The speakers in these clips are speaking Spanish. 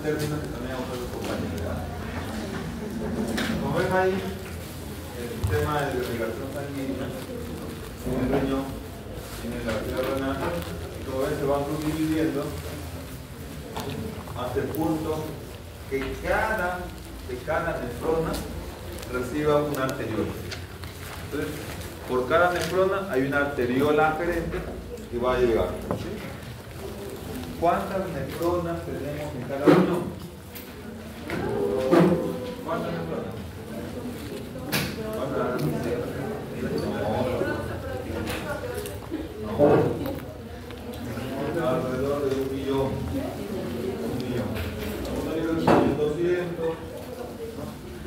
términos que también vamos a los compañeros. Como ven ahí, el sistema de irrigación sanguínea, tiene el riñón, tiene la arteria renal, y como ven se van subdividiendo hasta el punto que cada nefrona reciba una arteriola. Entonces, por cada nefrona hay una arteriola aferente que va a llegar. ¿Sí? ¿Cuántas nefronas tenemos en cada riñón? ¿Cuántas nefronas? ¿Cuántas? No. Alrededor de 1 millón. 200,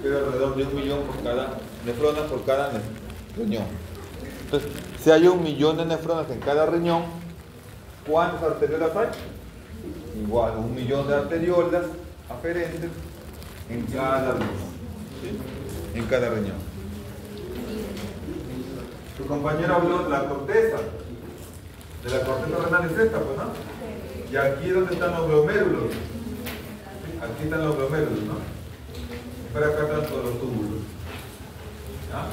pero alrededor de 1 millón por cada nefrona por cada riñón. Entonces, si hay 1 millón de nefronas en cada riñón, ¿cuántas arteriolas hay? Igual, 1 millón de arteriolas aferentes en cada riñón. ¿Sí? En cada riñón. Tu compañero habló de la corteza. De la corteza renal es esta, pues, ¿no? Y aquí es donde están los glomérulos. Aquí están los glomérulos, ¿no? Para acá están todos los túbulos. ¿Ya?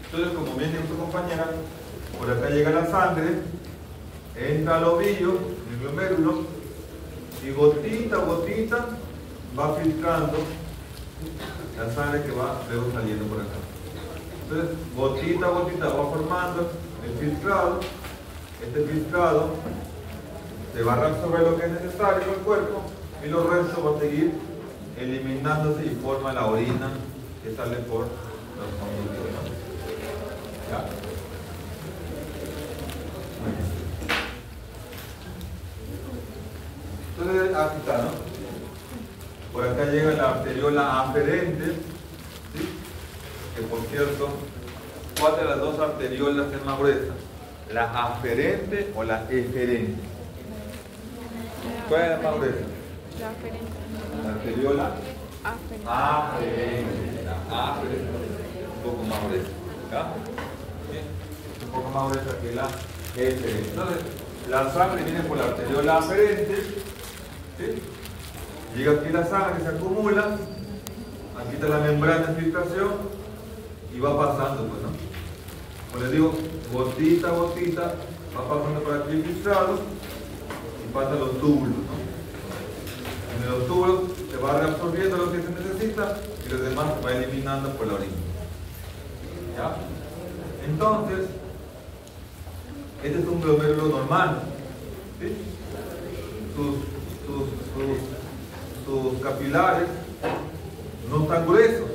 Entonces, como bien dijo tu compañera, por acá llega la sangre, entra al ovillo, el glomérulo, y gotita a gotita va filtrando la sangre que va luego saliendo por acá. Entonces, gotita a gotita va formando el filtrado. Este filtrado se va a reabsorber lo que es necesario en el cuerpo y los restos van a seguir eliminándose y forma la orina que sale por los conductos. ¿Ya? Muy bien. Entonces, aquí está, ¿no? Por acá llega la arteriola aferente, ¿sí? Que por cierto, ¿cuál de las dos arteriolas es más gruesa? ¿La aferente o la eferente? ¿Cuál es la más gruesa? La aferente. La arteriola Aferente. aferente. La aferente. Un poco más gruesa. ¿Ya? ¿Sí? Un poco más gruesa que la eferente. Entonces, la sangre viene por la arteriola aferente. ¿Sí? Llega aquí la sangre, se acumula. Aquí está la membrana de filtración. Y va pasando, pues, ¿no? Como les digo, gotita a gotita va pasando por aquí el filtrado y pasa los túbulos, ¿no? En los túbulos se va reabsorbiendo lo que se necesita y los demás se va eliminando por la orina. ¿Ya? Entonces, este es un glomérulo normal, ¿sí? Sus capilares no están gruesos,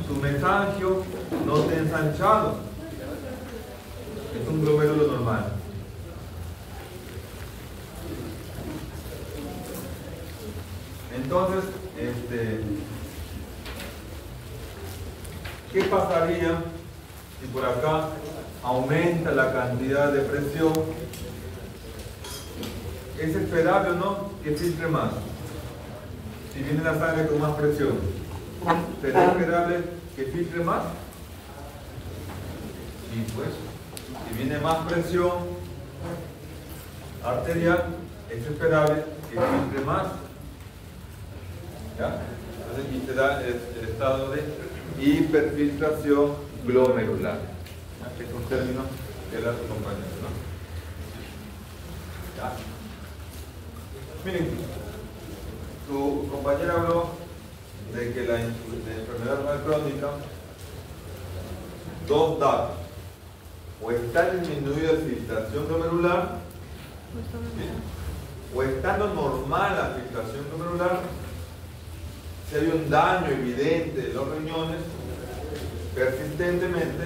su mesangio no está ensanchado, es un glomérulo normal. Entonces, ¿qué pasaría si por acá aumenta la cantidad de presión? ¿Es esperable o no que filtre más? Si viene la sangre con más presión, ¿será esperable que filtre más? Sí, pues, si viene más presión arterial, es esperable que filtre más. ¿Ya? Entonces aquí se da el estado de hiperfiltración glomerular. ¿Ya? Es un término que da su compañero, ¿no? ¿Ya? Miren, tu compañera habló de que la enfermedad renal crónica, dos datos: o está disminuida la filtración glomerular, ¿sí? O estando normal la filtración glomerular. Si hay un daño evidente de los riñones, persistentemente,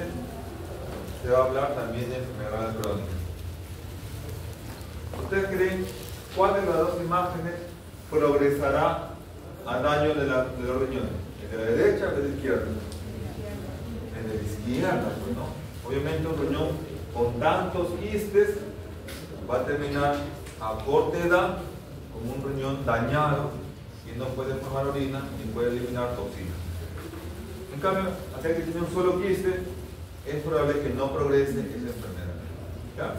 se va a hablar también de enfermedad crónica. ¿Ustedes creen cuál de las dos imágenes progresará a daño de los riñones? ¿El de la derecha o el de la izquierda? El de la izquierda, pues, ¿no? Obviamente un riñón con tantos quistes va a terminar a corta edad como un riñón dañado y no puede formar orina ni puede eliminar toxinas. En cambio, aquel que tiene un solo quiste, es probable que no progrese esa enfermedad. ¿Ya?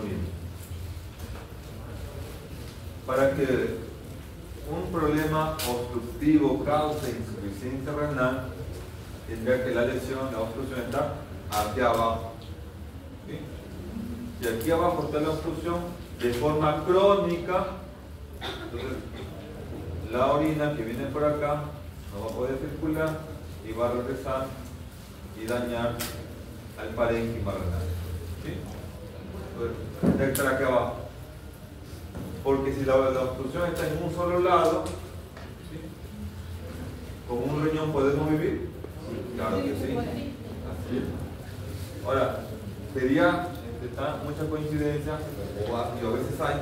Muy bien. Para que un problema obstructivo cause insuficiencia renal, tendría que la lesión, la obstrucción está aquí abajo. ¿Sí? Y aquí abajo está la obstrucción de forma crónica, entonces la orina que viene por acá no va a poder circular y va a regresar y dañar al parénquima renal. ¿Sí? Entonces, debe estar aquí abajo. Porque si la obstrucción está en un solo lado, ¿sí? ¿Con un riñón podemos vivir? Claro que sí. Así es. Ahora, sería mucha coincidencia, y a veces hay,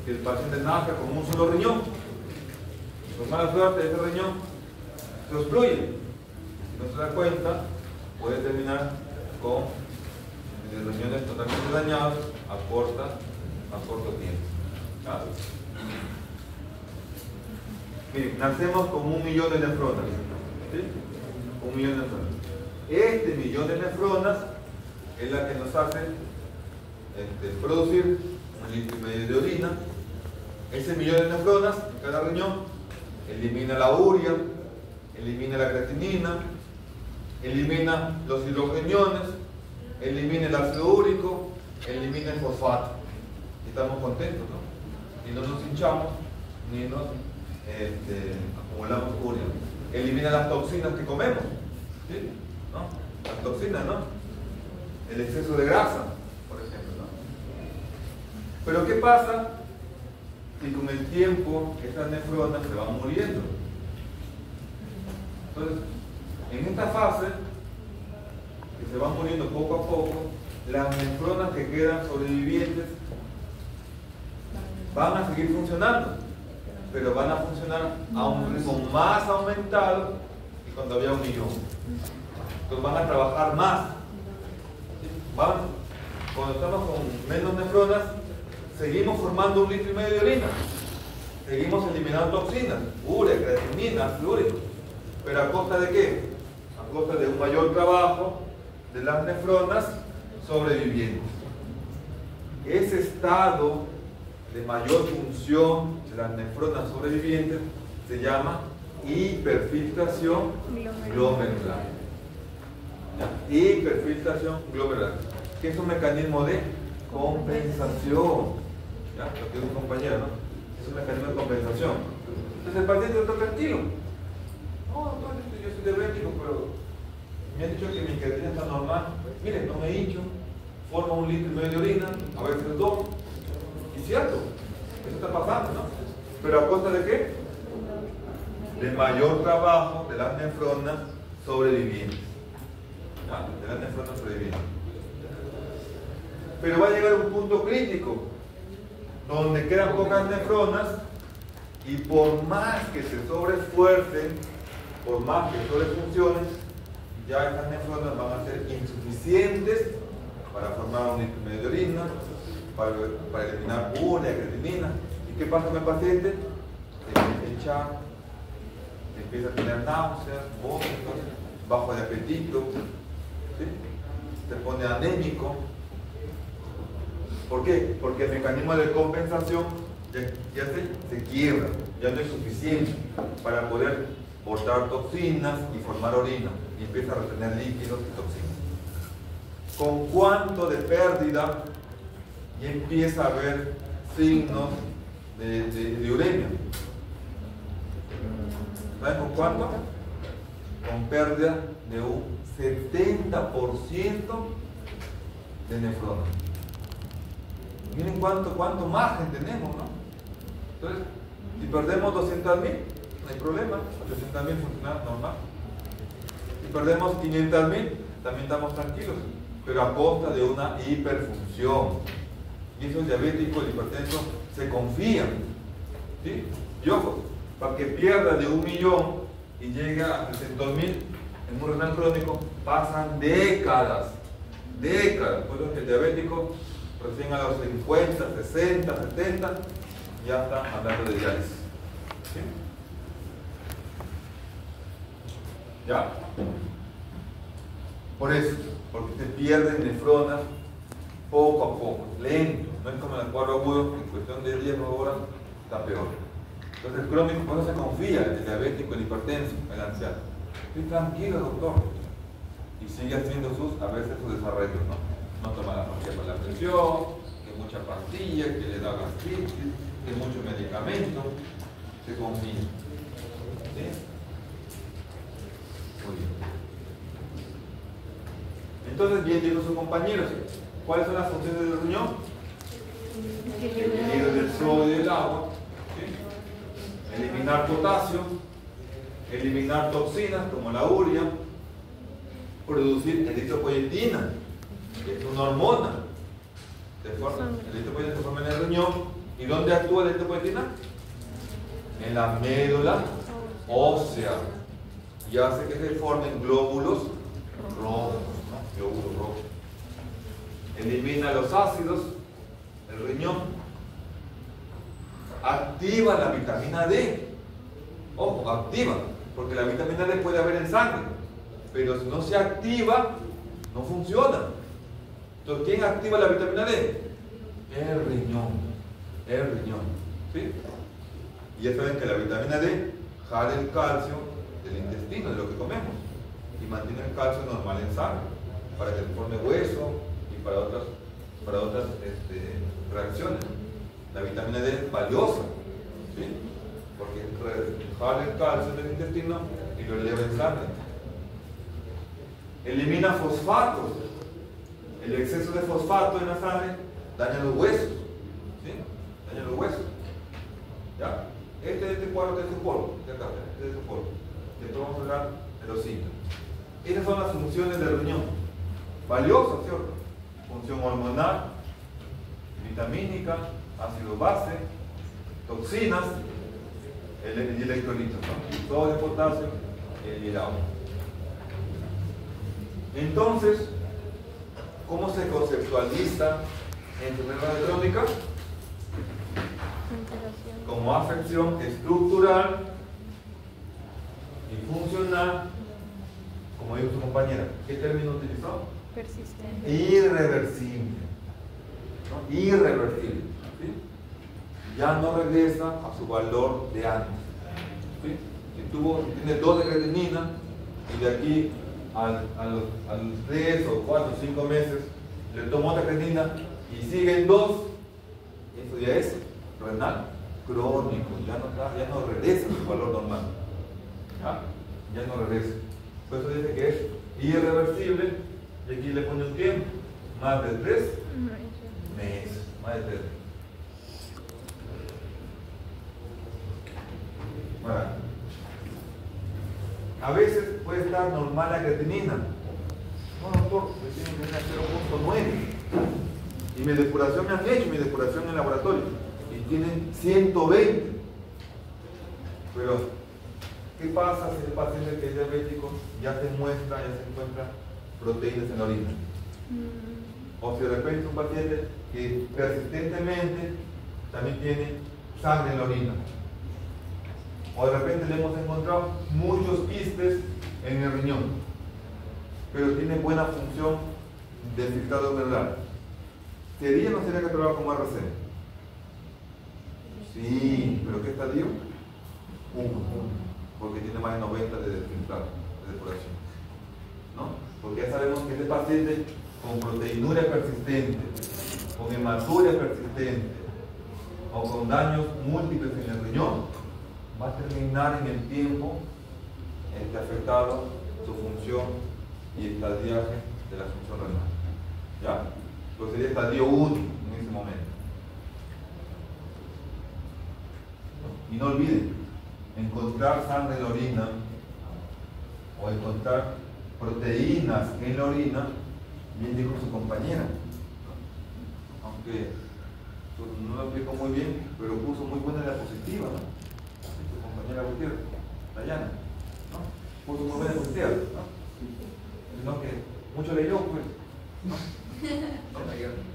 que el paciente nazca con un solo riñón. Con mala suerte, ese riñón se obstruye. Si no se da cuenta, puede terminar con riñones totalmente dañados a corto tiempo. ¿Ah? Miren, nacemos con 1 millón de nefronas. ¿Sí? 1 millón de nefronas. Este millón de nefronas es la que nos hace producir 1,5 litros de orina. Ese millón de nefronas en cada riñón elimina la urea, elimina la creatinina, elimina los hidrogeniones, elimina el ácido úrico, elimina el fosfato. Y estamos contentos, ¿no? Y no nos hinchamos ni nos acumulamos urea. Elimina las toxinas que comemos, ¿sí? ¿No? Las toxinas, ¿no? El exceso de grasa, por ejemplo, ¿no? Pero ¿qué pasa si con el tiempo esas nefronas se van muriendo? Entonces, en esta fase, que se van muriendo poco a poco, las nefronas que quedan sobrevivientes van a seguir funcionando, pero van a funcionar a un ritmo más aumentado que cuando había 1 millón. Entonces van a trabajar más. Cuando estamos con menos nefronas, seguimos formando 1,5 litros de orina. Seguimos eliminando toxinas, urea, creatinina, ácido úrico. ¿Pero a costa de qué? A costa de un mayor trabajo de las nefronas sobrevivientes. Ese estado de mayor función de las nefronas sobrevivientes se llama hiperfiltración glomerular. ¿Ya? Hiperfiltración glomerular, que es un mecanismo de compensación. ¿Ya? Lo que es un compañero, ¿no? Es un mecanismo de compensación. Entonces el paciente está tranquilo. No, doctor, yo soy diabético, pero me han dicho que mi creatinina está normal. Miren, no me hincho, forma 1,5 litros de orina, a veces 2. Y cierto, eso está pasando, ¿no? Pero ¿a costa de qué? De mayor trabajo de las nefronas sobrevivientes. ¿Ya? De las nefronas sobrevivientes. Pero va a llegar un punto crítico donde quedan pocas nefronas y por más que se sobreesfuercen, por más que sobrefuncionen, ya estas nefronas van a ser insuficientes para formar 1,5 litros de orina, para eliminar urea, creatinina. ¿Y qué pasa con el paciente? Se empieza a hinchar, empieza a tener náuseas, vómitos, bajo de apetito, ¿sí? Se pone anémico. ¿Por qué? Porque el mecanismo de compensación ya se quiebra, ya no es suficiente para poder botar toxinas y formar orina, y empieza a retener líquidos y toxinas. ¿Con cuánto de pérdida? Y empieza a haber signos de uremia. ¿Saben con cuánto? Con pérdida de un 70% de nefronas. Miren cuánto margen tenemos, ¿no? Entonces, si perdemos 200.000, no hay problema, 800.000 funciona normal. Si perdemos 500.000, también estamos tranquilos, pero a costa de una hiperfunción. Y esos diabéticos y hipertensos se confían, ¿sí? Y ojo, para que pierda de 1 millón y llegue a 300.000 en un renal crónico, pasan décadas. Por eso que el diabético recién a los 50, 60, 70 ya está hablando de diálisis. ¿Sí? ¿Ya? Por eso, porque se pierden nefronas poco a poco, lento, no es como el cuadro agudo, que en cuestión de 10 horas está peor. Entonces el crónico, por eso se confía, el diabético, el hipertenso, el anciano. Estoy tranquilo, doctor. Y sigue haciendo a veces sus desarrollos, ¿no? No toma la pastilla para la presión, que mucha pastilla, que le da gastritis, que mucho medicamento. Se confía. ¿Sí? Muy bien. Entonces, bien dijo sus compañeros, ¿cuáles son las funciones del riñón? Equilibrio del sodio y del agua, ¿sí? Eliminar potasio, eliminar toxinas como la urea, producir eritropoyetina, que es una hormona. ¿De acuerdo? El eritropoyetina se forma en el riñón. ¿Y dónde actúa la eritropoyetina? En la médula ósea. Y hace que se formen glóbulos rojos. Glóbulos rojos. Elimina los ácidos del riñón. Activa la vitamina D. Ojo, activa, porque la vitamina D puede haber en sangre, pero si no se activa, no funciona. Entonces, ¿quién activa la vitamina D? El riñón. El riñón. ¿Sí? Y ya saben que la vitamina D jala el calcio del intestino, de lo que comemos, y mantiene el calcio normal en sangre, para que se forme hueso y para otras reacciones. La vitamina D es valiosa, ¿sí? Porque jala el calcio del intestino y lo eleva en sangre. Elimina fosfatos. El exceso de fosfato en la sangre daña los huesos, ¿sí? Daña los huesos. ¿Ya? Este cuadro de su polvo, este de su polvo. Después vamos a hablar de los síntomas. Esas son las funciones del riñón. Valiosas, ¿cierto? Función hormonal, vitamínica, ácido base, toxinas, y electrolitos, ¿no? Sodio, potasio y el agua. Entonces, ¿cómo se conceptualiza enfermedad crónica? Como afección estructural y funcional, como dijo su compañera. ¿Qué término utilizó? Persistente. Irreversible. ¿No? Irreversible. ¿Sí? Ya no regresa a su valor de antes. ¿Sí? Si tiene 2 de creatinina y de aquí a los 3 o 4 o 5 meses le tomó otra creatinina y sigue en 2, eso ya es renal crónico, ya no regresa a su valor normal. Ya no regresa. Por eso dice que es irreversible, y aquí le pone un tiempo, más de 3 meses, más de 3 meses. Bueno, a veces puede estar normal la creatinina. No, doctor, me tienen que hacer 0.9. Y mi depuración me han hecho, mi depuración en el laboratorio, y tienen 120. Pero, ¿qué pasa si el paciente que es diabético ya se encuentra proteínas en la orina? O si de repente un paciente que persistentemente también tiene sangre en la orina. O de repente le hemos encontrado muchos quistes en el riñón, pero tiene buena función del filtrado glomerular. ¿Sería o no sería catalogado como RC? Sí, pero ¿qué estadio? 1, porque tiene más de 90 de filtrado, de depuración. ¿No? Porque ya sabemos que este paciente con proteinuria persistente, con hematuria persistente o con daños múltiples en el riñón, va a terminar en el tiempo afectado su función y estadiaje de la función renal. ¿Ya? Entonces sería estadio 1 en ese momento. Y no olviden, encontrar sangre en la orina o encontrar proteínas en la orina, bien dijo su compañera, aunque no lo explicó muy bien, pero puso muy buena diapositiva, ¿no? Su compañera Gutiérrez, Dayana, ¿no? Puso muy buena diapositiva, ¿no? Sino que mucho leyó, pues, ¿no?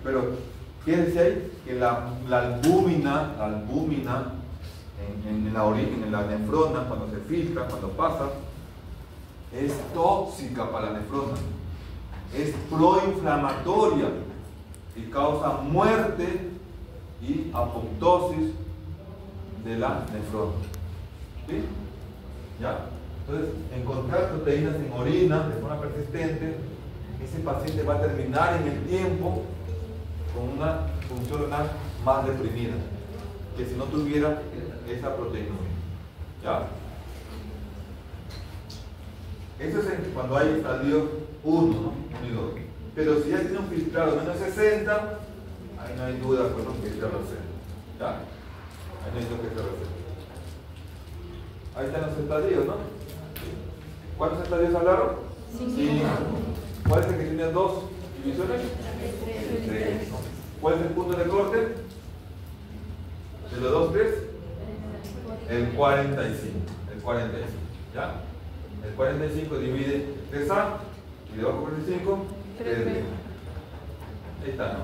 Pero fíjense ahí que la albúmina en la nefrona, cuando se filtra, cuando pasa, es tóxica para la nefrona, es proinflamatoria. y causa muerte y apoptosis de la nefrona. ¿Sí? ¿Ya? Entonces, encontrar proteínas en orina de forma persistente, ese paciente va a terminar en el tiempo con una función renal más deprimida que si no tuviera esa proteína. ¿Ya? Eso es cuando hay estadio 1, ¿no? 1 y 2. Pero si ya tiene un filtrado menos 60, ahí no hay duda con un filtrado C. ¿Ya? Ahí no hay duda que filtrado C. Ahí están los estadios, ¿no? ¿Cuántos estadios hablaron? 5. ¿Cuál es el que tiene 2 divisiones? 3. ¿Cuál es el punto de corte? De los 2, 3. El 45. El 45. ¿Ya? El 45 divide 3A y debajo 45, 3B. Ahí está, ¿no?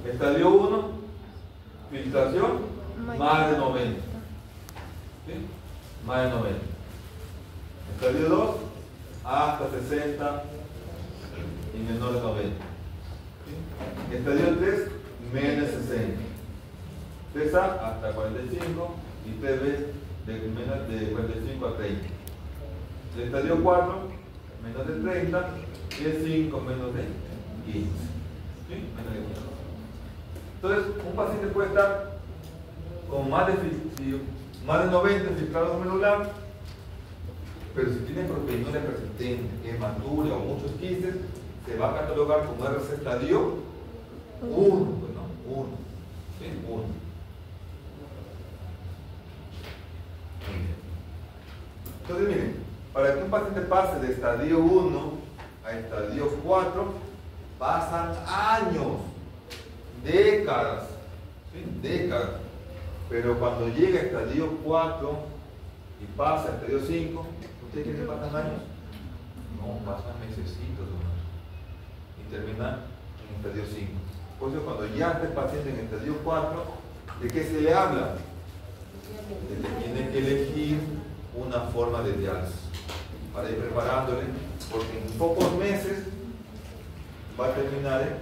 Estadio 1, filtración, más de 90. ¿Sí? Más de 90. Estadio 2, hasta 60 y menor de 90. ¿Sí? Estadio 3, menos 60. 3A hasta 45 y 3B de 45 a 30. El estadio 4, menos de 30, y el 5, menos de 15. ¿Sí? Menos de 15. Entonces, un paciente puede estar con más de 90 filtrado glomerular, pero si tiene proteinuria persistente, hematuria o muchos quistes, se va a catalogar como RC estadio 1. Pues no, 1. ¿Sí? 1. Entonces, miren. Para que un paciente pase de estadio 1 a estadio 4, pasan años, décadas, ¿sí? Décadas. Pero cuando llega a estadio 4 y pasa a estadio 5, ¿ustedes creen que pasan años? No, pasan mesecitos nomás. Y termina en estadio 5. Por eso cuando ya está el paciente en estadio 4, ¿de qué se le habla? De que tiene que elegir una forma de diálisis para ir preparándole, porque en pocos meses va a terminar en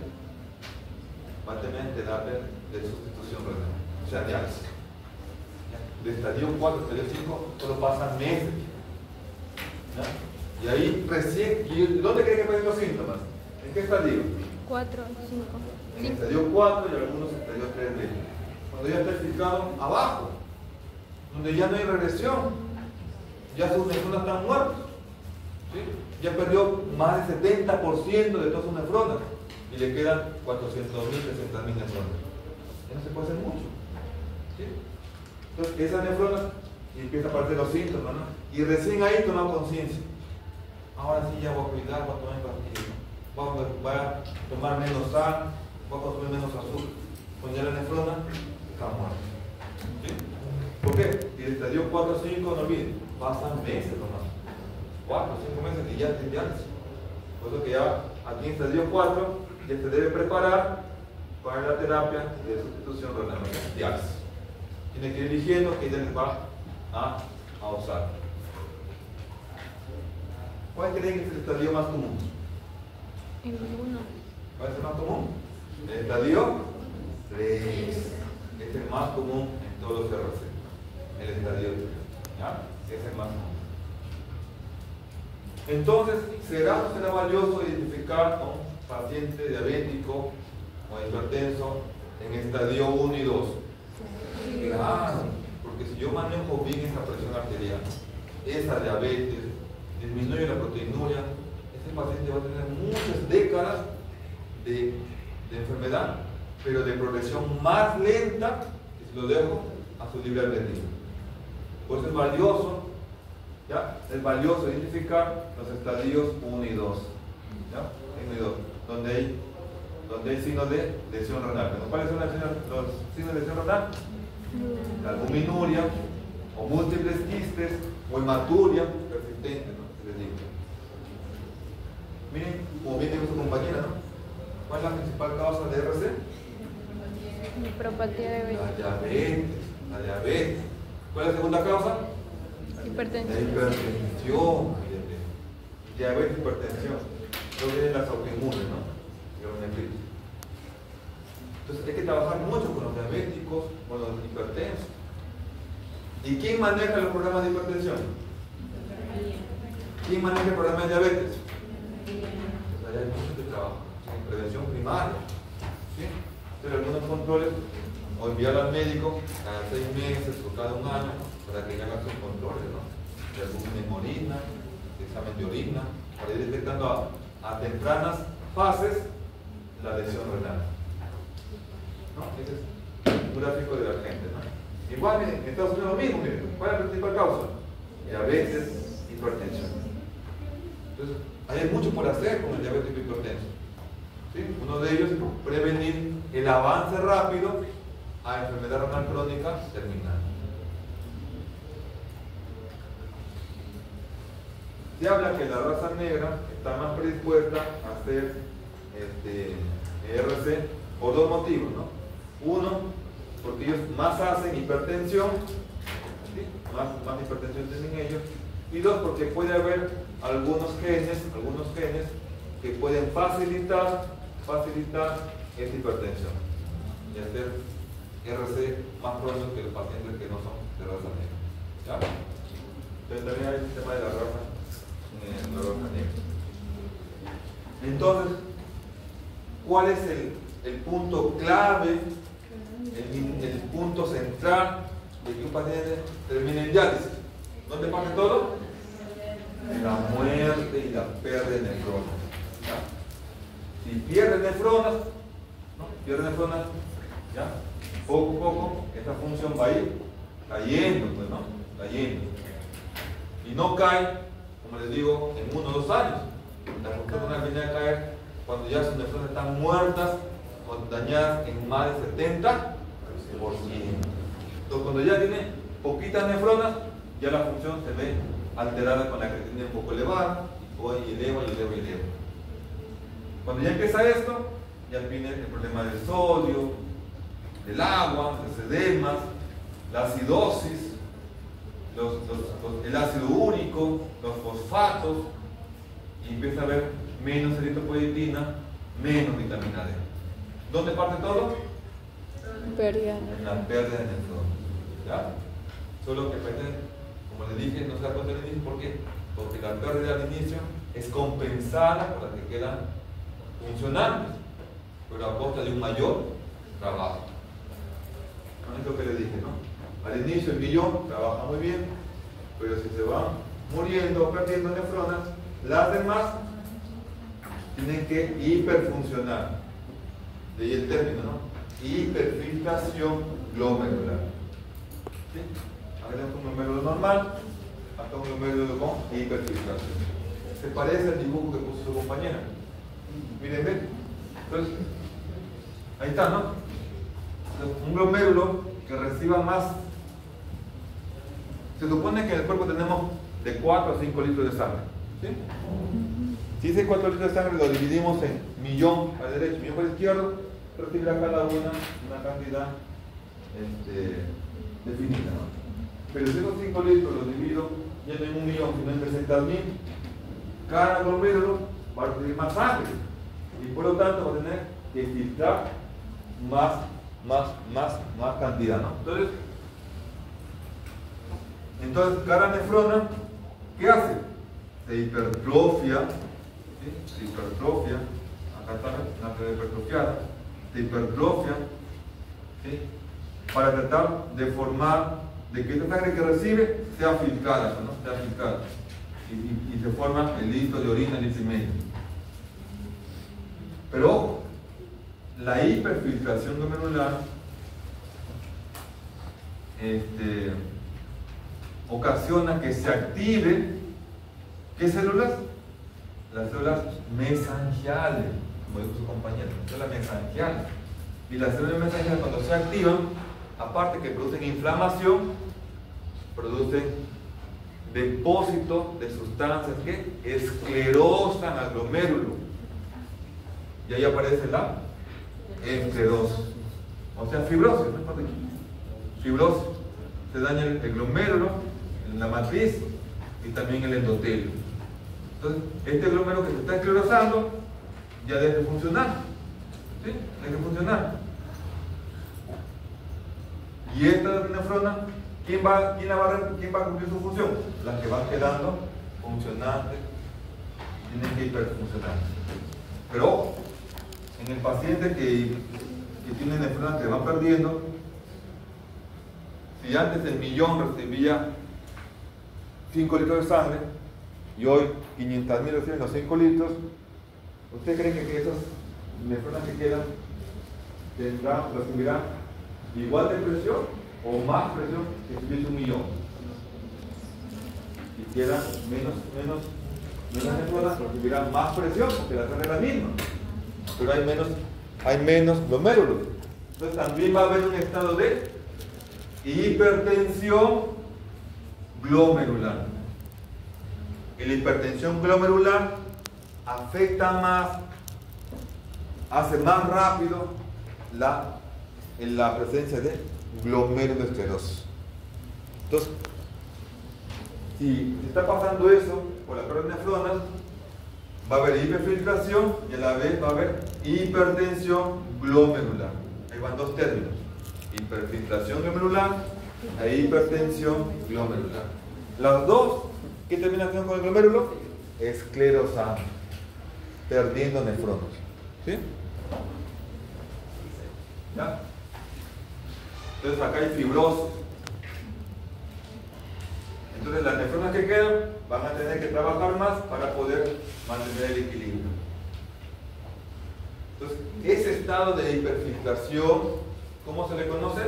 terapia de sustitución renal, o sea, diálisis. De estadio 4 a estadio 5 solo pasan meses. ¿Ya? Y ahí recién, ¿dónde creen que pueden los síntomas? ¿En qué estadio? 4, 5. En estadio 4 y algunos en estadio 3D. Cuando ya está filtrado abajo, donde ya no hay regresión, ya sus nefronas están muertas. ¿Sí? Ya perdió más del 70% de todas sus nefronas y le quedan 400.000, 300.000 nefronas. Ya no se puede hacer mucho. ¿Sí? Entonces, esas nefronas y empieza a aparecer los síntomas, ¿no? Y recién ahí toma conciencia. Ahora sí ya voy a cuidar, voy a tomar pastillas, voy a tomar menos sal, voy a consumir menos azúcar. Cuando ya la nefrona está muerta. ¿Sí? ¿Por qué? Y el estadio 4 o 5, no olviden, pasan meses nomás. 4 o 5 meses y ya te diálisis. Por eso que ya aquí en estadio 4 ya se debe preparar para la terapia de sustitución renal, diálisis. Tiene que ir eligiendo que ya les va a usar. ¿Cuál creen que es el estadio más común? El 1. ¿Cuál es el más común? El estadio 3. Es el más común en todos los RC. El estadio 3. ¿Ya? Es el más común. Entonces, ¿será o será valioso identificar a un paciente diabético o hipertenso en estadio 1 y 2? Claro, porque si yo manejo bien esa presión arterial, esa diabetes, disminuye la proteinuria, ese paciente va a tener muchas décadas de enfermedad, pero de progresión más lenta que si lo dejo a su libre albedrío. Por eso es valioso, ¿ya? Es valioso identificar los estadios 1 y 2, ¿ya? 1 y 2, donde hay signos de lesión renal. ¿Cuáles son los signos de lesión renal? La albuminuria, o múltiples quistes, o hematuria persistente, ¿no? Les digo. Miren, como bien dijo su compañera, ¿no? ¿Cuál es la principal causa de RC? Nefropatía diabética. La diabetes. ¿Cuál es la segunda causa? Hipertensión. La hipertensión. Diabetes, hipertensión. Luego vienen las autoinmunes, ¿no? Entonces hay que trabajar mucho con los diabéticos, con los hipertensos. ¿Y quién maneja los programas de hipertensión? ¿Quién maneja el programa de diabetes? Pues allá hay mucho que trabajo, en prevención primaria. ¿Sí? Entonces algunos controles, o enviar al médico cada 6 meses o cada 1 año para que haga sus controles, ¿no? De algún en orina, de examen de orina, para ir detectando a tempranas fases la lesión renal. ¿No? Ese es un gráfico de la gente, ¿no? Igual en Estados Unidos lo mismo, miren. ¿Cuál es la principal causa? Diabetes, hipertensión. Entonces, hay mucho por hacer con el diabético hipertenso. ¿Sí? Uno de ellos es prevenir el avance rápido a enfermedad renal crónica terminal. Se habla que la raza negra está más predispuesta a hacer ERC por 2 motivos, ¿no? Uno, porque ellos más hacen hipertensión, ¿sí? más hipertensión tienen ellos. Y 2, porque puede haber algunos genes que pueden facilitar esta hipertensión y hacer RC más pronto que los pacientes que no son de raza negra. ¿Ya? Entonces también hay el tema de la raza negra. Entonces, ¿cuál es el punto clave, el punto central de que un paciente termine en diálisis? ¿Dónde pasa todo? En la muerte y la pérdida de nefronas. ¿Ya? Si pierde nefronas, ¿no? Pierde nefronas, ¿ya? Poco a poco, esta función va a ir cayendo, pues, ¿no? Cayendo. Y no cae, como les digo, en 1 o 2 años. La función renal viene a caer cuando ya sus nefronas están muertas o dañadas en más de 70%. Entonces, cuando ya tiene poquitas nefronas, ya la función se ve alterada con la creatinina un poco elevada, y eleva. Cuando ya empieza esto, ya viene el problema del sodio, del agua, los edemas, la acidosis, el ácido úrico, los fosfatos, y empieza a haber menos eritropoyetina, menos vitamina D. ¿Dónde parte todo? En la pérdida de nefronas. ¿Ya? Solo que como les dije, no se da cuenta al inicio. ¿Por qué? Porque la pérdida al inicio es compensada por las que quedan funcionantes, pero a costa de un mayor trabajo. Es lo que les dije, ¿no? Al inicio el millón trabaja muy bien, pero si se van muriendo o perdiendo nefronas, las demás tienen que hiperfuncionar. De ahí el término, ¿no? Hiperfiltración glomerular. ¿Sí? Acá tenemos un glomérulo normal, acá un glomérulo con hiperfiltración. Se parece al dibujo que puso su compañera. Miren, ven. Entonces, ahí está, ¿no? Un glomérulo que reciba más. Se supone que en el cuerpo tenemos de 4 a 5 litros de sangre. ¿Sí? Si ese 4 litros de sangre lo dividimos en millón al derecho, millón al izquierdo, recibirá cada una cantidad definida, ¿no? Pero si esos 5 litros los divido ya no en 1 millón, sino en 300.000, cada glomérulo va a recibir más sangre y por lo tanto va a tener que filtrar más cantidad, ¿no? Entonces cada nefrona, ¿qué hace? Se hipertrofia, ¿sí? Se hipertrofia, acá está una hipertrofiada, se hipertrofia, ¿sí? Para tratar de formar, de que esta sangre que recibe sea filtrada, ¿no? Sea filtrada. Y se forma el litro de orina, litro y medio. Pero ojo, la hiperfiltración glomerular ocasiona que se active, ¿qué células? Las células mesangiales, como dijo su compañero, las células mesangiales. Y las células mesangiales, cuando se activan, aparte que producen inflamación, producen depósito de sustancias que esclerosan al glomérulo. Y ahí aparece la esclerosis, o sea, fibrosis, ¿no? Fibrosis. Se daña el glomérulo, la matriz y también el endotelio. Entonces, este glomérulo que se está esclerosando ya deja de funcionar. ¿Sí? Deja de funcionar. Y esta nefrona, ¿quién va a cumplir su función? Las que van quedando funcionantes, tienen que hiperfuncionar. Pero ojo, en el paciente que tiene nefronas que van perdiendo, si antes el millón recibía 5 litros de sangre y hoy 500.000 reciben los 5 litros, ¿usted cree que esas nefronas que quedan recibirán igual de presión o más presión que si hubiese 1 millón? Si quedan menos nefronas, recibirán más presión porque la sangre es la misma, pero hay menos glomérulos. Entonces también va a haber un estado de hipertensión glomerular. Y la hipertensión glomerular afecta más, hace más rápido la presencia de glomerulosclerosis. Entonces, si está pasando eso por la pérdida de nefronas, va a haber hiperfiltración y a la vez va a haber hipertensión glomerular. Ahí van dos términos: hiperfiltración glomerular e hipertensión glomerular. Las dos, ¿qué terminación con el glomérulo? Esclerosando, perdiendo nefronas. ¿Sí? ¿Ya? Entonces acá hay fibrosis. Entonces las nefronas que quedan van a tener que trabajar más para poder mantener el equilibrio. Entonces, ese estado de hiperfiltración, ¿cómo se le conoce?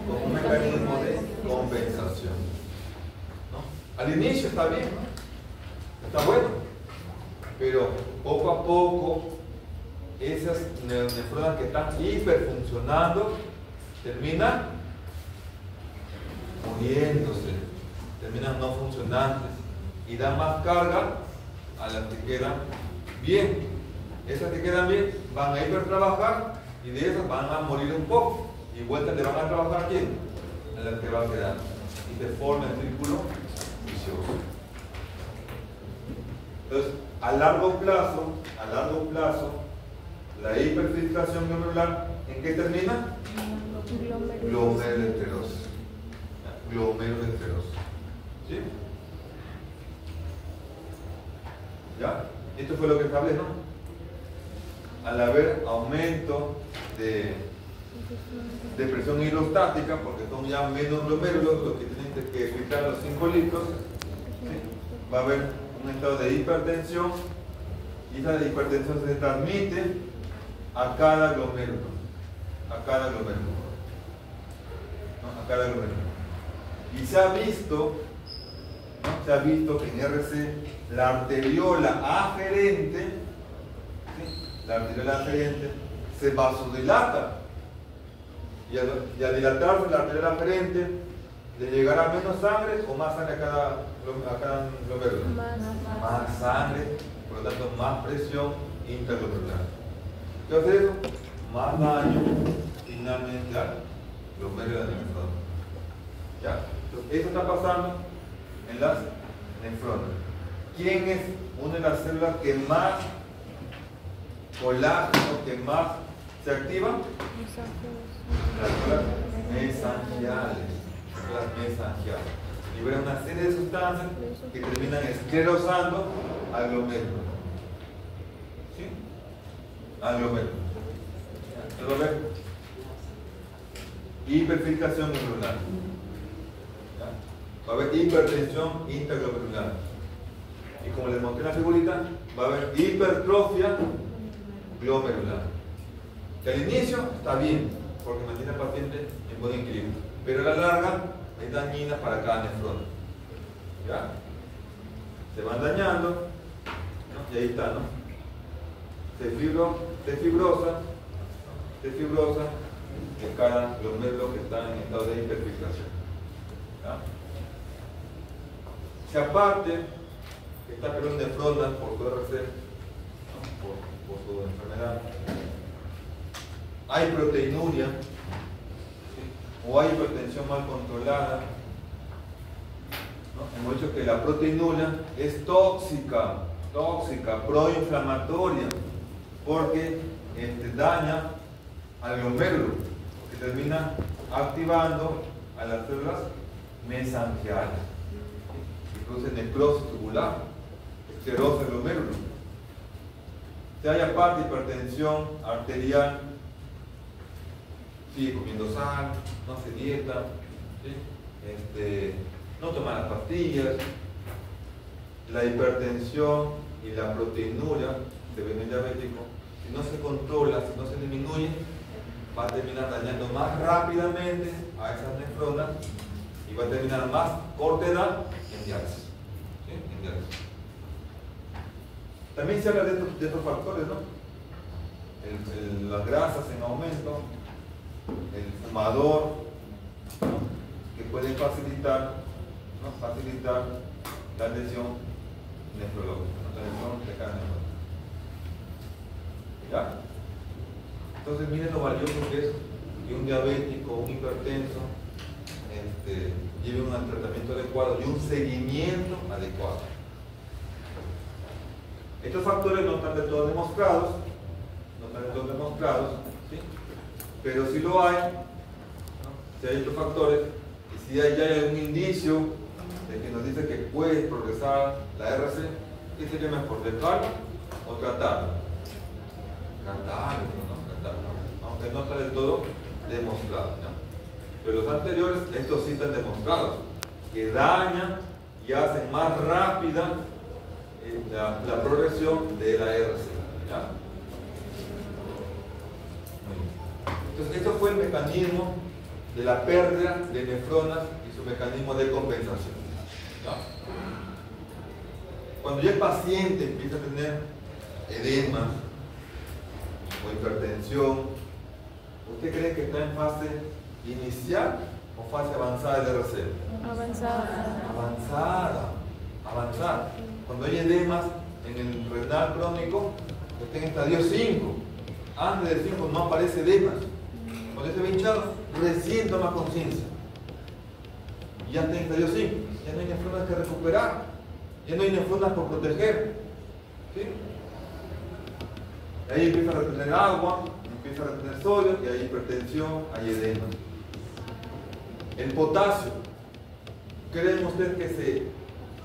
Como un mecanismo de compensación, ¿no? Al inicio está bien, está bueno, pero poco a poco esas nefronas que están hiperfuncionando terminan muriéndose, terminan no funcionantes y dan más carga a las que quedan bien. Esas que quedan bien van a hipertrabajar y de esas van a morir un poco y vuelta le van a trabajar a quién, a las que van quedando, y se forma el círculo vicioso. Entonces, a largo plazo, la hiperfiltración glomerular, ¿en qué termina? Glomerulosclerosis. Glomerulosclerosis. ¿Sí? ¿Ya? Esto fue lo que hablé, ¿no? Al haber aumento de presión hidrostática, porque son ya menos glomérulos los que tienen que filtrar los 5 litros, ¿sí? Va a haber un estado de hipertensión y esa hipertensión se transmite a cada glomérulo, ¿no? A cada glomérulo. Y se ha visto, ¿no? Se ha visto que en RC la arteriola aferente, ¿sí? La arteriola aferente se vasodilata y al dilatarse la arteriola aferente le llegará menos sangre o más sangre a cada glomérulo. Más sangre, por lo tanto más presión interglomerular. ¿Qué hace eso? Más daño finalmente al glomérulo de nefrona. ¿Ya? Entonces, eso está pasando en las nefronas. ¿Quién es una de las células que más colágeno, que más se activa? Las células mesangiales. Liberan una serie de sustancias que terminan esclerosando al glomérulo. ¿Sí? Al glomérulo. ¿Todo bien? Hiperfiltración glomerular. Va a haber hipertensión interglomerular. Y como les mostré en la figurita, va a haber hipertrofia glomerular. Que al inicio está bien, porque mantiene al paciente en buen equilibrio, pero a la larga es dañina para cada nefrona. ¿Ya? Se van dañando, ¿no? Y ahí está, ¿no? Se fibrosa de cada glomérulo que está en estado de hiperfiltración. ¿Ya? Si aparte está perdiendo nefronas por su RC, ¿no? por su enfermedad, hay proteinuria, ¿sí? O hay hipertensión mal controlada, ¿no? Hemos dicho que la proteinuria es tóxica, proinflamatoria, porque daña al glomérulo, que termina activando a las células mesangiales, que produce necrosis tubular, esclerosis glomérulo. Si hay aparte hipertensión arterial, sigue comiendo sal, no hace dieta, ¿sí? No toma las pastillas, la hipertensión y la proteinuria de veneno diabético, si no se controla, si no se disminuye, va a terminar dañando más rápidamente a esas nefronas y va a terminar más corta edad en diálisis. ¿Sí? En diálisis. También se habla de estos factores, ¿no? Las grasas en aumento, el fumador, ¿no? Que pueden facilitar, ¿no? Facilitar la lesión nefrológica, ¿no? La lesión de cada nefrona. ¿Ya? Entonces miren lo valioso que es que un diabético, un hipertenso lleve un tratamiento adecuado y un seguimiento adecuado. Estos factores no están del todo demostrados, ¿sí? Pero si lo hay, ¿no? Si hay estos factores y si ya hay algún indicio de que nos dice que puede progresar la RC, ¿qué sería mejor, dejarlo o tratarlo? Tratarlo, aunque no está del todo demostrado, ¿no? Pero los anteriores, estos sí están demostrados, que dañan y hacen más rápida la progresión de la RC, ¿ya? Entonces, esto fue el mecanismo de la pérdida de nefronas y su mecanismo de compensación, ¿ya? Cuando ya el paciente empieza a tener edema o hipertensión, ¿usted cree que está en fase inicial o fase avanzada del RC? Avanzada. Cuando hay edemas en el renal crónico, está en estadio 5. Antes del 5 no aparece edemas. Cuando esté hinchado, recién toma conciencia. Y ya está en estadio 5. Ya no hay nefronas que recuperar. Ya no hay nefronas por proteger. ¿Sí? Ahí empieza a retener agua, empieza a retener sodio y hay hipertensión, hay edema. El potasio, ¿creen ustedes que se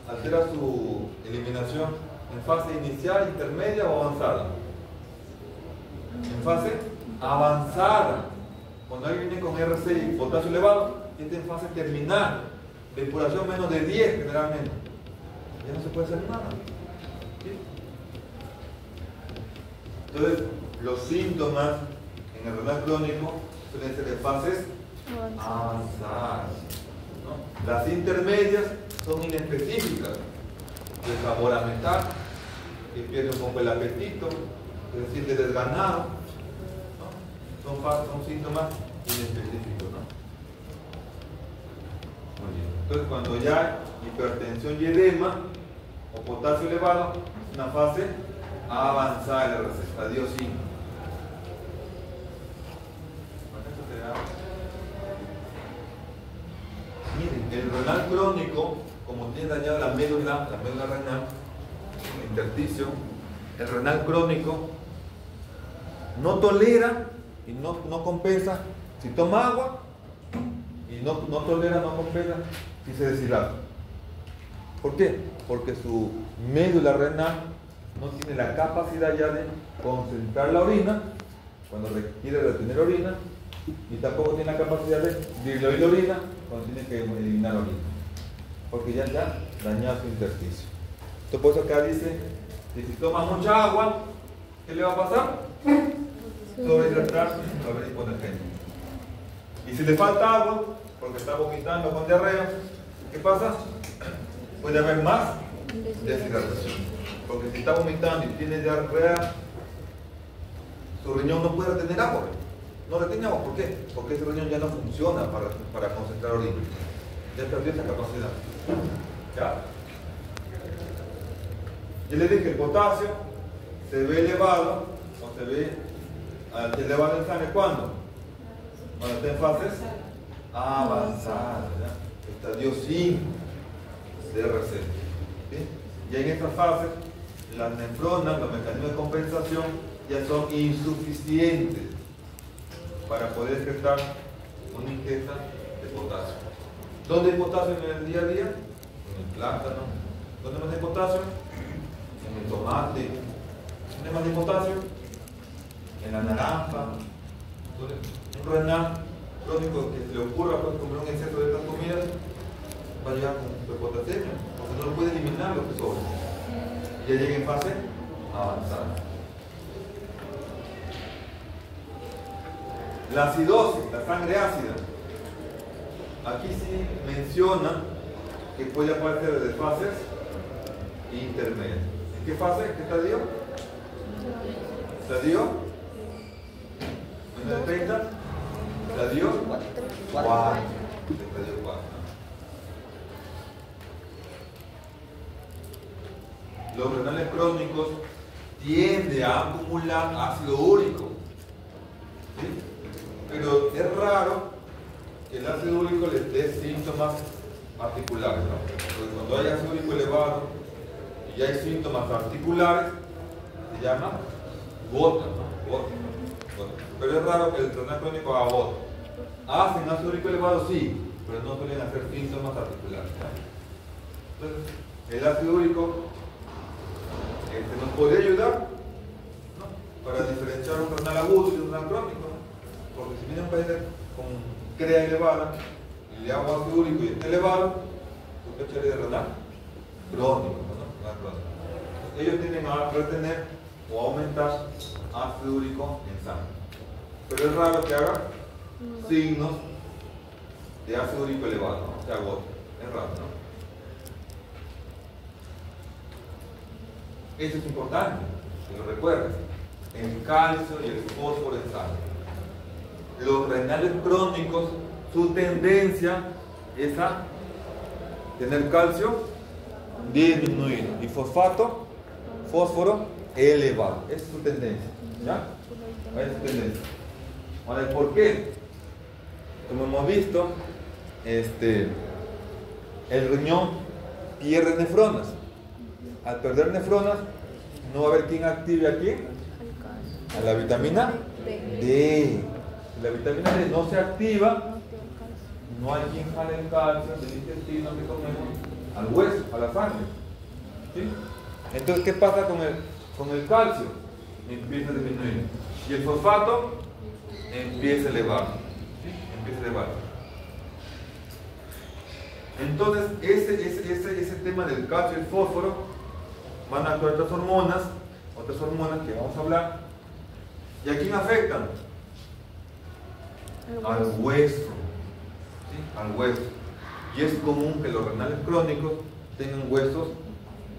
altera su eliminación en fase inicial, intermedia o avanzada? En fase avanzada. Cuando alguien viene con RC y potasio elevado, está en fase terminal, depuración menos de 10 generalmente. Ya no se puede hacer nada. ¿Sí? Entonces, los síntomas en el renal crónico suelen ser de fases avanzadas, ¿no? Las intermedias son inespecíficas, de sabor a metal, que pierde un poco el apetito, que se siente desganado, ¿no? Son síntomas inespecíficos, ¿no? Muy bien. Entonces, cuando ya hay hipertensión y edema o potasio elevado, es una fase avanzada de la RC, estadio 5. Miren, el renal crónico, como tiene dañado la médula renal, el intersticio, el renal crónico no tolera y no compensa si toma agua y no tolera, no compensa si se deshidrata. ¿Por qué? Porque su médula renal no tiene la capacidad ya de concentrar la orina cuando requiere retener orina y tampoco tiene la capacidad de diluir la orina cuando tiene que eliminar orina, porque ya está dañado su intersticio. Entonces por eso acá dice que si toma mucha agua, ¿qué le va a pasar? Sobrehidratarse, va a haber hipotermia. Y si le falta agua, porque está vomitando con diarrea, ¿qué pasa? Puede haber más deshidratación. Porque si está vomitando y tiene diarrea, su riñón no puede retener agua. No retiene agua, ¿por qué? Porque ese riñón ya no funciona para concentrar orina. Ya perdió esa capacidad. ¿Ya? Yo les dije que el potasio se ve elevado o se ve elevado en sangre ¿cuándo? Cuando está en fases avanzadas, ¿ya? Estadio 5 de RC. ¿Sí? Y en estas fases las nefronas, los mecanismos de compensación ya son insuficientes para poder excretar una ingesta de potasio. ¿Dónde hay potasio en el día a día? En el plátano. ¿Dónde más hay potasio? En el tomate. ¿Dónde más hay potasio? En la naranja. Entonces, un renal crónico que se le ocurra pues, comer un exceso de estas comidas va a llegar con hiperpotasemia, porque no lo puede eliminar lo que sobra. Y ya llega en fase avanzada. La acidosis, la sangre ácida. Aquí sí menciona que puede aparecer desde fases intermedias. ¿En qué fase? ¿Qué estadio? ¿Estadio? ¿En el 30? ¿Estadio? 4. Estadio 4. Los renales crónicos tienden a acumular ácido úrico. ¿Sí? Pero es raro que el ácido úrico les dé síntomas articulares, ¿no? Porque cuando hay ácido úrico elevado y hay síntomas articulares, se llama gota, ¿no? Gota. Pero es raro que el renal crónico haga gota. ¿Hacen ácido úrico elevado? Sí, pero no suelen hacer síntomas articulares, ¿no? Entonces, el ácido úrico nos podría ayudar, ¿no? Para diferenciar un renal agudo y un renal crónico, ¿no? Porque si viene un paciente con CREA elevada y le hago ácido úrico y está elevado, ¿tú qué de renal? Crónico, ¿no? Renal crónico. Ellos tienden a retener o aumentar ácido úrico en sangre. Pero es raro que haga signos de ácido úrico elevado, ¿no? Se agota. Es raro, ¿no? Eso es importante, que lo recuerdes. El calcio y el fósforo en sangre. Los renales crónicos, su tendencia es a tener calcio disminuido y fosfato, fósforo elevado. Esa es su tendencia. ¿Ya? Esa es su tendencia. Ahora, ¿por qué? Como hemos visto, el riñón pierde nefronas. Al perder nefronas, no va a haber quien active aquí a la vitamina D. Si la vitamina D no se activa, no hay quien jale el calcio del intestino que comemos al hueso, a la sangre. ¿Sí? Entonces, ¿qué pasa con el calcio? Empieza a disminuir. Y el fosfato empieza a elevar. ¿Sí? Empieza a elevar. Entonces, ese tema del calcio y el fósforo van a actuar otras hormonas que vamos a hablar. ¿Y a quién afectan? Al hueso. ¿Sí? Al hueso. Y es común que los renales crónicos tengan huesos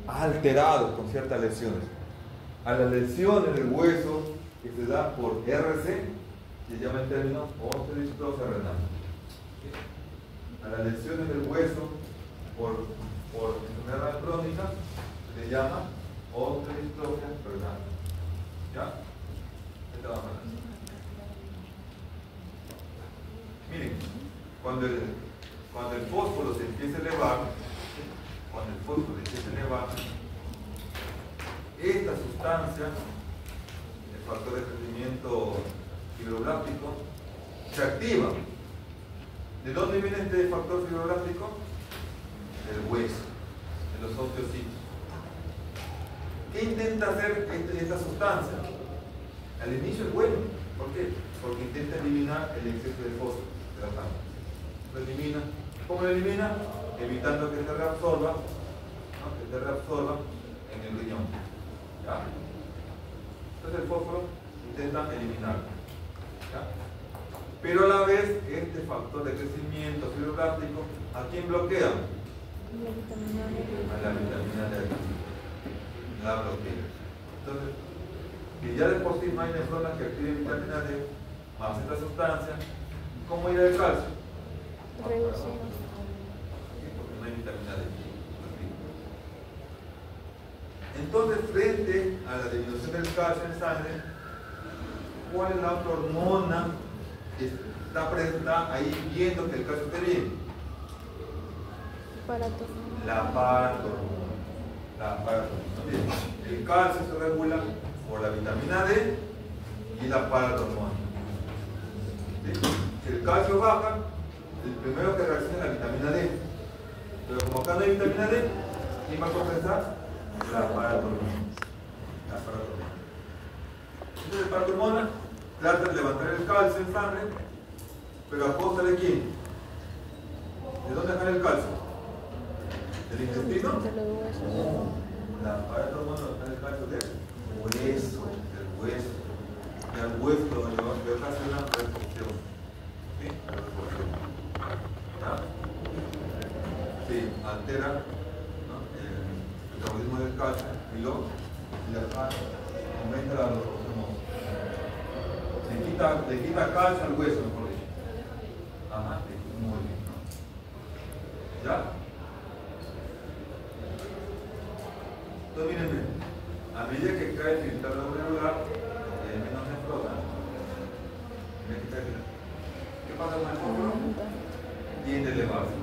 alterados con ciertas lesiones. A las lesiones del hueso que se da por RC se llama el término osteodistrofia renal. ¿Sí? A las lesiones del hueso por enfermedad crónica se le llama osteodistrofia renal. ¿Ya? Miren, cuando el fósforo se empieza a elevar, esta sustancia, el factor de crecimiento fibroblástico, se activa. ¿De dónde viene este factor fibroblástico? Del hueso, de los osteocitos. ¿Qué intenta hacer esta sustancia? Al inicio es bueno. ¿Por qué? Porque intenta eliminar el exceso de fósforo de la sangre. Lo elimina. ¿Cómo lo elimina? Evitando que se reabsorba, ¿no? Que se reabsorba en el riñón. ¿Ya? Entonces el fósforo intenta eliminarlo. ¿Ya? Pero a la vez, este factor de crecimiento fibroblástico, ¿a quién bloquea? A la vitamina D. La bloquea. Entonces, que ya de por sí no hay nefronas que activen vitamina D, más esta sustancia, ¿cómo irá el calcio? Reducido. Porque no hay vitamina D. Entonces, frente a la disminución del calcio en sangre, ¿cuál es la otra hormona que está ahí viendo que el calcio esté bien? La paratormona. El calcio se regula por la vitamina D y la paratormona. ¿Sí? Si el calcio baja, el primero que reacciona es la vitamina D. Pero como acá no hay vitamina D, ¿quién va a compensar? La paratormona. La paratormona. Entonces, la paratormona trata de levantar el calcio en sangre, pero a costa de quién? ¿De dónde sale el calcio? ¿Del intestino? De los huesos. La paratormona sale el calcio del hueso. Del hueso. Y al hueso le va a hacer una resorción. ¿Sí? La resorción. ¿Ya? Sí, altera, ¿no?, el metabolismo del calcio y aumenta la leucemia. Le quita calcio al hueso, mejor dicho. Ajá, muy bien. ¿Ya? Entonces, miren, a medida que cae el filtrado glomerular, hay menos nefrona. ¿Qué pasa con el fósforo? Tiende a elevarse.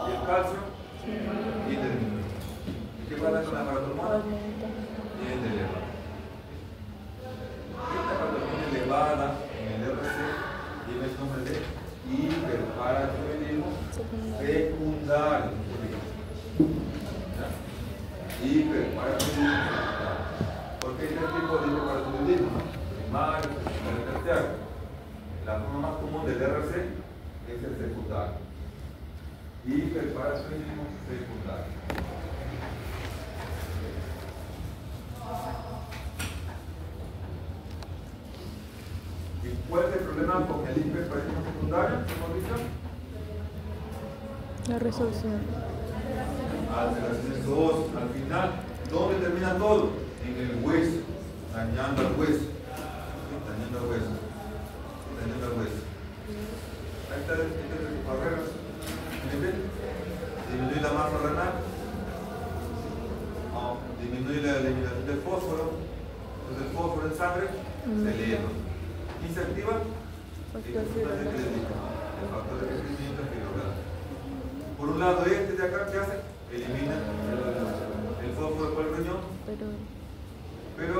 Y el calcio tiende a disminuir. ¿Qué pasa con la paratormona? Tiende a elevarse. Esta paratormona elevada en el RC lleva el nombre de hiperparatiroidismo secundario. Hiperparatiroidismo secundario. ¿Por qué hay tres tipos de hiperparatiroidismo? Primario, secundario y terciario. La forma más común del RC es el secundario. Hiperparatiroidismo secundario. ¿Y cuál es el problema con el hiperparatiroidismo secundario? ¿Hemos dicho? La resolución. Alteraciones 2, al final, ¿dónde termina todo? En el hueso, dañando al hueso. Dañando al hueso. Dañando al hueso. Ahí está el barreras. Disminuye la masa renal. Disminuye la eliminación del fósforo. Entonces el fósforo en sangre se eleva. ¿Y se activa? El factor de crecimiento fibroblástico. Por un lado, este de acá, ¿qué hace? Elimina el fósforo por el riñón, pero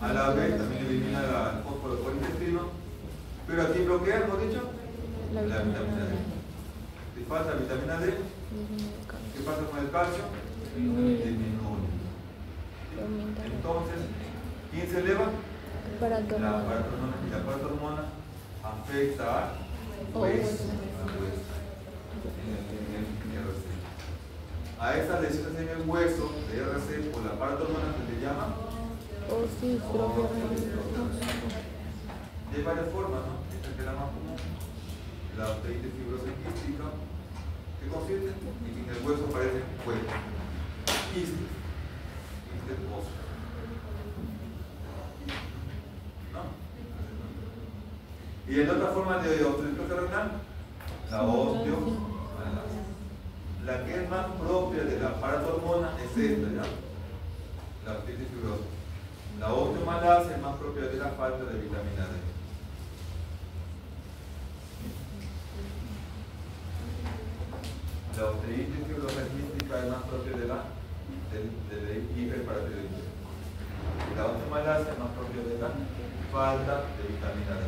a la vez también elimina el fósforo por el intestino. Pero aquí bloquea, hemos dicho, la vitamina D. Si falta vitamina D, ¿qué pasa con el calcio? Disminuye. Entonces, ¿quién se eleva? La paratormona. Y la paratormona afecta al hueso. A esas lesiones en el hueso de RC por la paratormona se le llama osteoartritis. Y hay varias formas, ¿no? Esta es la más común, la osteoartritis fibrosa quística, que consiste en que en el hueso aparecen huecos, quistes, quistes óseos. ¿No? Y en otra forma de osteoartritis renal, la osteomalacia. La que es más propia de la paratormona es esta, ¿ya? La osteoartritis fibrosa. La osteomalacia es más propia de la falta de vitamina D. La osteoartritis fibrosa quística es más propia de la hiperparatiroidismo. La osteomalacia es más propia de la falta de vitamina D.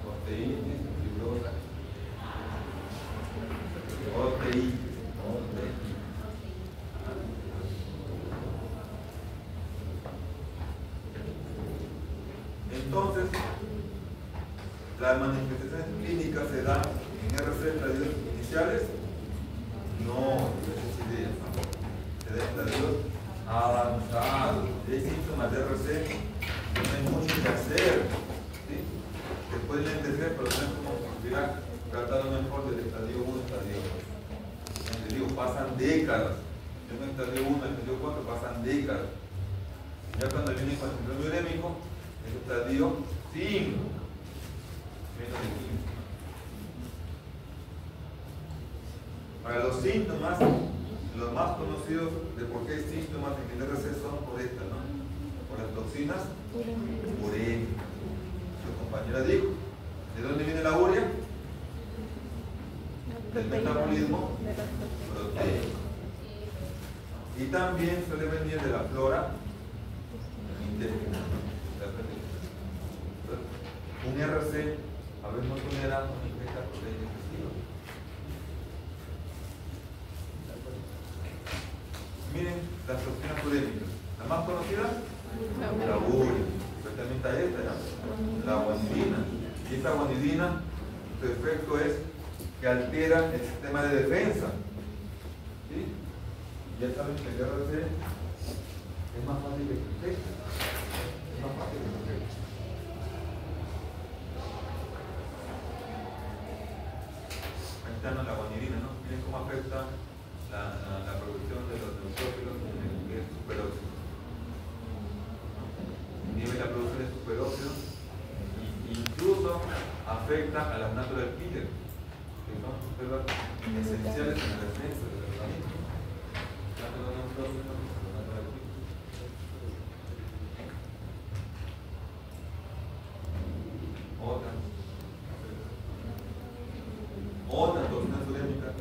Osteoartritis fibrosa. Osteoartritis. Entonces, las manifestaciones clínicas se dan en RC estadios iniciales. No, se dan estadios avanzados. Hay síntomas de RC, no hay mucho que hacer. ¿Sí? Se pueden entender, pero no es como si hubiera tratado mejor del estadio 1 estadio 2. Te digo, pasan décadas. En el estadio 1, el estadio 4 pasan décadas. Ya cuando viene con el síndrome urémico, el estadio 5. Menos de 15. Para los síntomas, los más conocidos de por qué hay síntomas en el RC son por estas, ¿no? Por las toxinas urémicas. Su compañera dijo, ¿de dónde viene la urea? Del metabolismo proteico. Y también suele venir de la flora intestinal. Entonces, un RC a veces no tolera una ingesta proteica excesiva. Miren las toxinas urémicas. La más conocida, la urea. Especialmente esta, la guanidina. Y esta guanidina, su efecto es que altera el sistema de defensa. ¿Sí? Ya saben que el RC es más fácil de crecer. Es más fácil de crecer. Ahí está la guanidina, ¿no? Miren cómo afecta la producción de los neutrófilos en el nivel superóxido. Inhibe la producción de superóxido e incluso afecta a las natural killers, que son células esenciales en la defensa del organismo. Otras toxinas urémicas,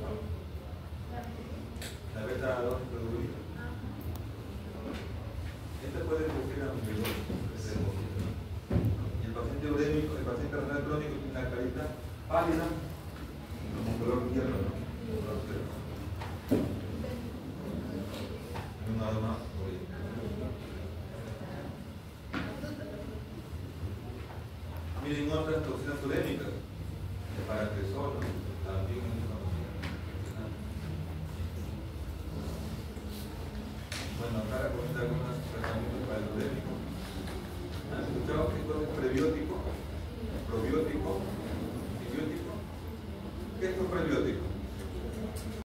la beta-2-hidroxibutiraína. Esta puede producir amiloidosis. Y el paciente urémico, el paciente renal crónico tiene una carita pálida,